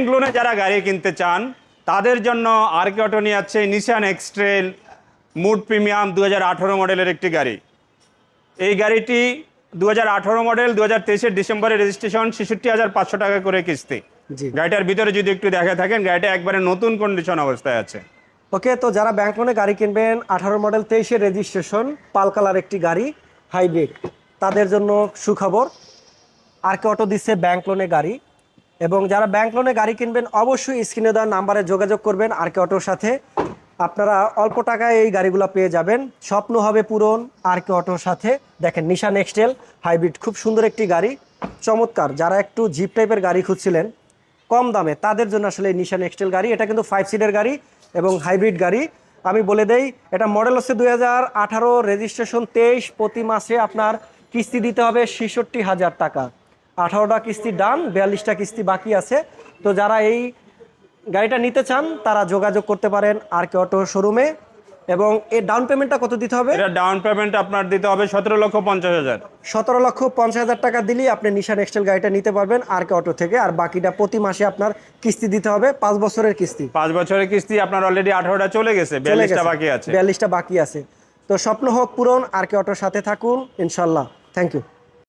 Bank লোনে যারা গাড়ি কিনতে চান তাদের জন্য আরকে অটো নিয়ে যাচ্ছে নিশান এক্সট্রেল মুড প্রিমিয়াম 2018 মডেলের একটি গাড়ি। এই গাড়িটি 2018 মডেল, 2023 ডিসেম্বরে রেজিস্ট্রেশন, 66,500 টাকা করে কিস্তি। গাড়িটার ভিতরে যদি একটু দেখে থাকেন, গাড়িটা একবারে নতুন কন্ডিশন অবস্থায় আছে। ওকে, তো যারা ব্যাংক লোনে গাড়ি কিনবেন, 18 মডেল 23 রেজিস্ট্রেশন, পাল কালার একটি গাড়ি, হাইব্রিড, তাদের জন্য সুখবর, আরকে অটো দিচ্ছে ব্যাংক লোনে গাড়ি। এবং যারা ব্যাংক লোনে গাড়ি কিনবেন অবশ্যই স্ক্রিনে দেওয়া নাম্বারে যোগাযোগ করবেন আরকে অটোর সাথে। আপনারা অল্প টাকায় এই গাড়িগুলো পেয়ে যাবেন, স্বপ্ন হবে পূরণ আরকে অটোর সাথে। দেখেন নিশান এক্সটেল হাইব্রিড, খুব সুন্দর একটি গাড়ি, চমৎকার। যারা একটু জিপ টাইপের গাড়ি খুঁজছিলেন কম দামে, তাদের জন্য আসলে এই নিশান এক্সটেল গাড়ি। এটা কিন্তু 5 সিটের গাড়ি এবং হাইব্রিড গাড়ি। আমি বলে দেই, এটা মডেল হচ্ছে 2018, রেজিস্ট্রেশন 23। প্রতি মাসে আপনার কিস্তি দিতে হবে 66,000 টাকা। 18টা কিস্তি ডান, 42টা কিস্তি বাকি আছে। তো যারা এই গাড়িটা নিতে চান তারা যোগাযোগ করতে পারেন আরকে অটো শোরুমে। এবং এর ডাউন পেমেন্টটা কত দিতে হবে? এটা ডাউন পেমেন্ট আপনার দিতে হবে 17,50,000। 17,50,000 টাকা দিলেই আপনি নিশান এক্সটেল গাড়িটা নিতে পারবেন আরকে অটো থেকে। আর বাকিটা প্রতি মাসে আপনার কিস্তি দিতে হবে, 5 বছরের কিস্তি। 5 বছরের কিস্তি আপনার অলরেডি 18টা চলে গেছে, 42টা বাকি আছে। 42টা বাকি আছে। তো স্বপ্ন হোক পূরণ, আরকে অটোর সাথে থাকুন ইনশাল্লাহ। Thank you.